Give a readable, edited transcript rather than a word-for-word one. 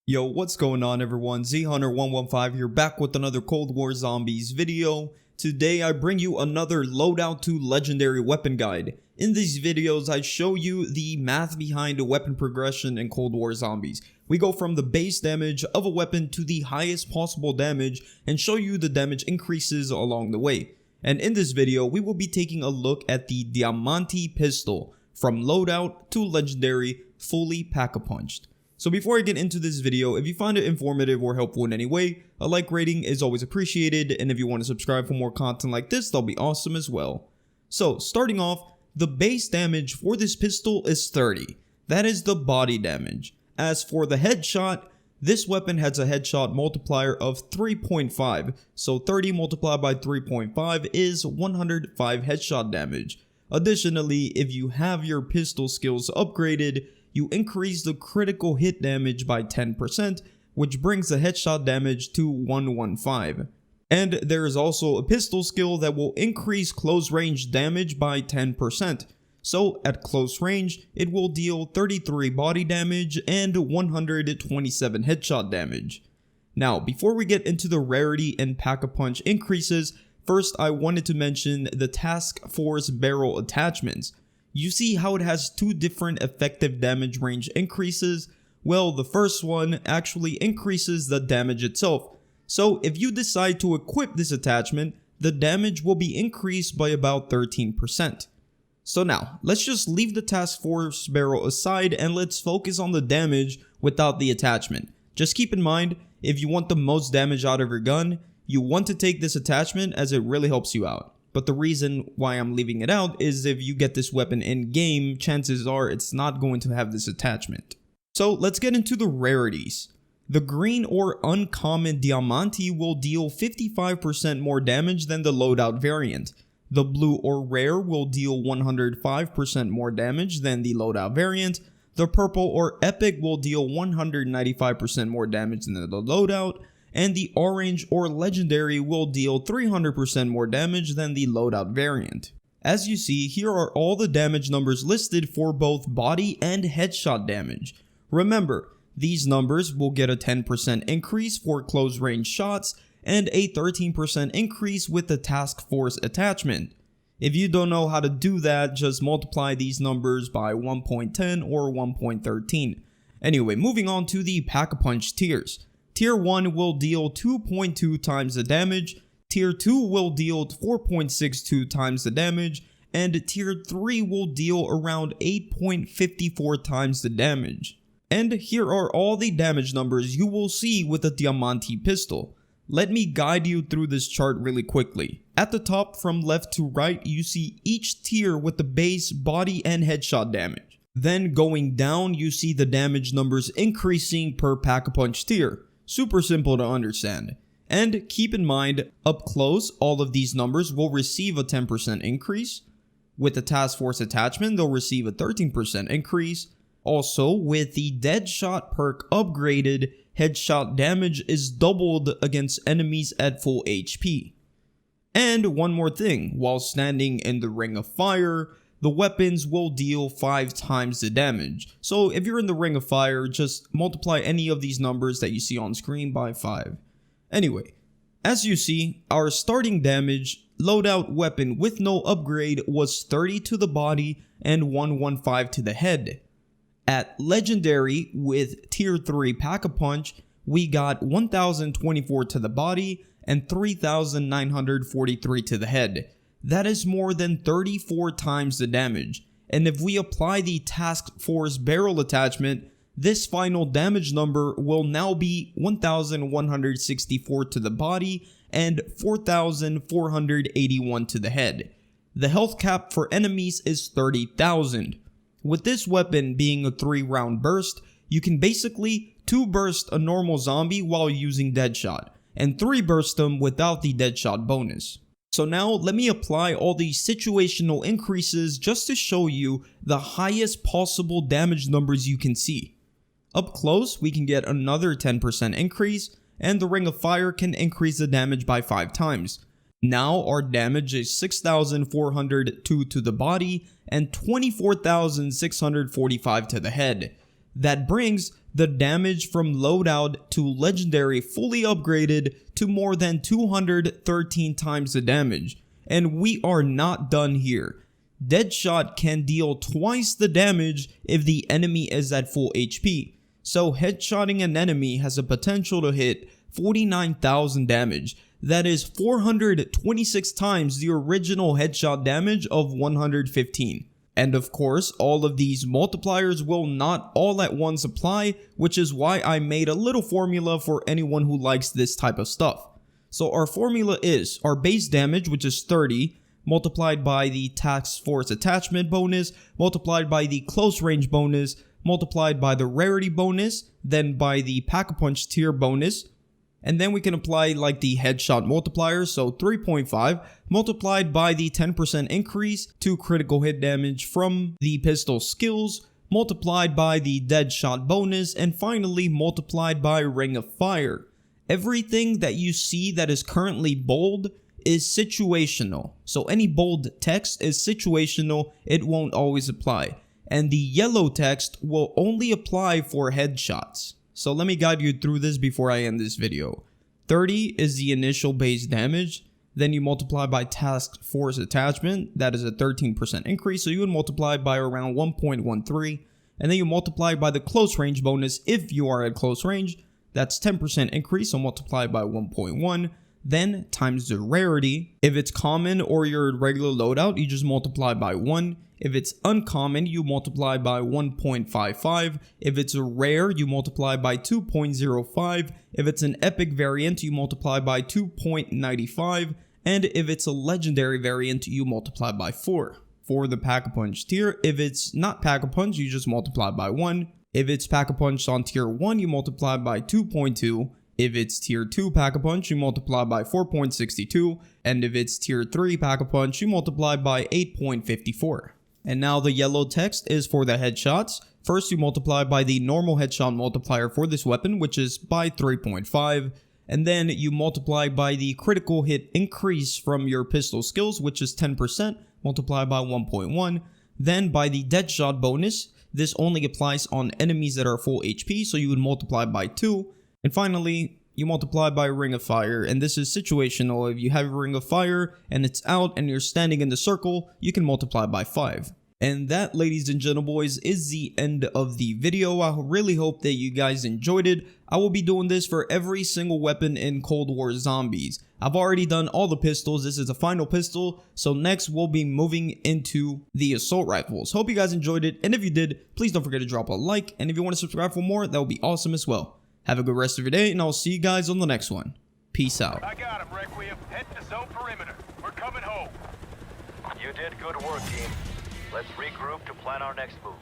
Yo, what's going on everyone? ZHunter115 here, back with another Cold War Zombies video. Today I bring you another Loadout to Legendary Weapon Guide. In these videos I show you the math behind a weapon progression in Cold War Zombies. We go from the base damage of a weapon to the highest possible damage and show you the damage increases along the way. And in this video we will be taking a look at the Diamantti pistol, from Loadout to Legendary, fully pack-a-punched. So before I get into this video, if you find it informative or helpful in any way, a like rating is always appreciated, and if you want to subscribe for more content like this, that'll be awesome as well. So starting off, the base damage for this pistol is 30. That is the body damage. As for the headshot, this weapon has a headshot multiplier of 3.5, so 30 multiplied by 3.5 is 105 headshot damage. Additionally, if you have your pistol skills upgraded, you increase the critical hit damage by 10%, which brings the headshot damage to 115. And there is also a pistol skill that will increase close range damage by 10%. So at close range, it will deal 33 body damage and 127 headshot damage. Now, before we get into the rarity and pack-a-punch increases, first I wanted to mention the task force barrel attachments. You see how it has two different effective damage range increases? Well, the first one actually increases the damage itself. So if you decide to equip this attachment, the damage will be increased by about 13%. So now, let's just leave the task force barrel aside and let's focus on the damage without the attachment. Just keep in mind, if you want the most damage out of your gun, you want to take this attachment as it really helps you out. But the reason why I'm leaving it out is if you get this weapon in game, chances are it's not going to have this attachment. So let's get into the rarities. The green or uncommon Diamantti will deal 55% more damage than the Loadout variant. The blue or rare will deal 105% more damage than the Loadout variant. The purple or epic will deal 195% more damage than the Loadout. And the orange or legendary will deal 300% more damage than the Loadout variant. As you see, here are all the damage numbers listed for both body and headshot damage. Remember, these numbers will get a 10% increase for close range shots and a 13% increase with the task force attachment. If you don't know how to do that, just multiply these numbers by 1.10 or 1.13. Anyway, moving on to the pack-a-punch tiers. Tier 1 will deal 2.2 times the damage, Tier 2 will deal 4.62 times the damage, and Tier 3 will deal around 8.54 times the damage. And here are all the damage numbers you will see with the Diamantti pistol. Let me guide you through this chart really quickly. At the top from left to right, you see each tier with the base, body, and headshot damage. Then going down, you see the damage numbers increasing per pack-a-punch tier. Super simple to understand. And keep in mind, up close, all of these numbers will receive a 10% increase. With the task force attachment, they'll receive a 13% increase. Also, with the Deadshot perk upgraded, headshot damage is doubled against enemies at full HP. And one more thing, while standing in the ring of fire, the weapons will deal 5 times the damage. So if you're in the ring of fire, just multiply any of these numbers that you see on screen by 5. Anyway, as you see, our starting damage Loadout weapon with no upgrade was 30 to the body and 115 to the head. At Legendary with Tier 3 Pack-a-Punch, we got 1024 to the body and 3943 to the head. That is more than 34 times the damage, and if we apply the task force barrel attachment, this final damage number will now be 1164 to the body and 4481 to the head. The health cap for enemies is 30,000. With this weapon being a 3-round burst, you can basically 2 burst a normal zombie while using Deadshot, and 3 burst them without the Deadshot bonus. So now let me apply all these situational increases just to show you the highest possible damage numbers you can see. Up close, we can get another 10% increase, and the Ring of Fire can increase the damage by 5 times. Now our damage is 6,402 to the body and 24,645 to the head. That brings the damage from loadout to legendary fully upgraded to more than 213 times the damage. And we are not done here. Deadshot can deal twice the damage if the enemy is at full HP. So headshotting an enemy has a potential to hit 49,000 damage. That is 426 times the original headshot damage of 115. And of course, all of these multipliers will not all at once apply, which is why I made a little formula for anyone who likes this type of stuff. So our formula is our base damage, which is 30, multiplied by the task force attachment bonus, multiplied by the close range bonus, multiplied by the rarity bonus, then by the pack-a-punch tier bonus. And then we can apply like the headshot multiplier, so 3.5 multiplied by the 10% increase to critical hit damage from the pistol skills, multiplied by the deadshot bonus, and finally multiplied by ring of fire. Everything that you see that is currently bold is situational. So any bold text is situational, it won't always apply. And the yellow text will only apply for headshots. So let me guide you through this before I end this video. 30 is the initial base damage, then you multiply by task force attachment, that is a 13% increase, so you would multiply by around 1.13, and then you multiply by the close range bonus if you are at close range, that's 10% increase, so multiply by 1.1, then times the rarity. If it's common or your regular loadout, you just multiply by 1. If it's uncommon, you multiply by 1.55. If it's a rare, you multiply by 2.05. If it's an epic variant, you multiply by 2.95. And if it's a legendary variant, you multiply by 4. For the pack-a-punch tier, if it's not pack-a-punch, you just multiply by 1. If it's pack-a-punch on tier 1, you multiply by 2.2. If it's tier 2 pack-a-punch, you multiply by 4.62. And if it's tier 3 pack-a-punch, you multiply by 8.54. And now the yellow text is for the headshots. First, you multiply by the normal headshot multiplier for this weapon, which is by 3.5. And then you multiply by the critical hit increase from your pistol skills, which is 10%, multiplied by 1.1. Then by the deadshot bonus, this only applies on enemies that are full HP, so you would multiply by 2. And finally, you multiply by ring of fire, and this is situational. If you have a ring of fire and it's out and you're standing in the circle, you can multiply by 5. And that, ladies and gentlemen, is the end of the video. I really hope that you guys enjoyed it. I will be doing this for every single weapon in Cold War Zombies. I've already done all the pistols. This is the final pistol. So next we'll be moving into the assault rifles. Hope you guys enjoyed it. And if you did, please don't forget to drop a like. And if you want to subscribe for more, that would be awesome as well. Have a good rest of your day, and I'll see you guys on the next one. Peace out. I got him, Requiem. Head to zone perimeter. We're coming home. You did good work, team. Let's regroup to plan our next move.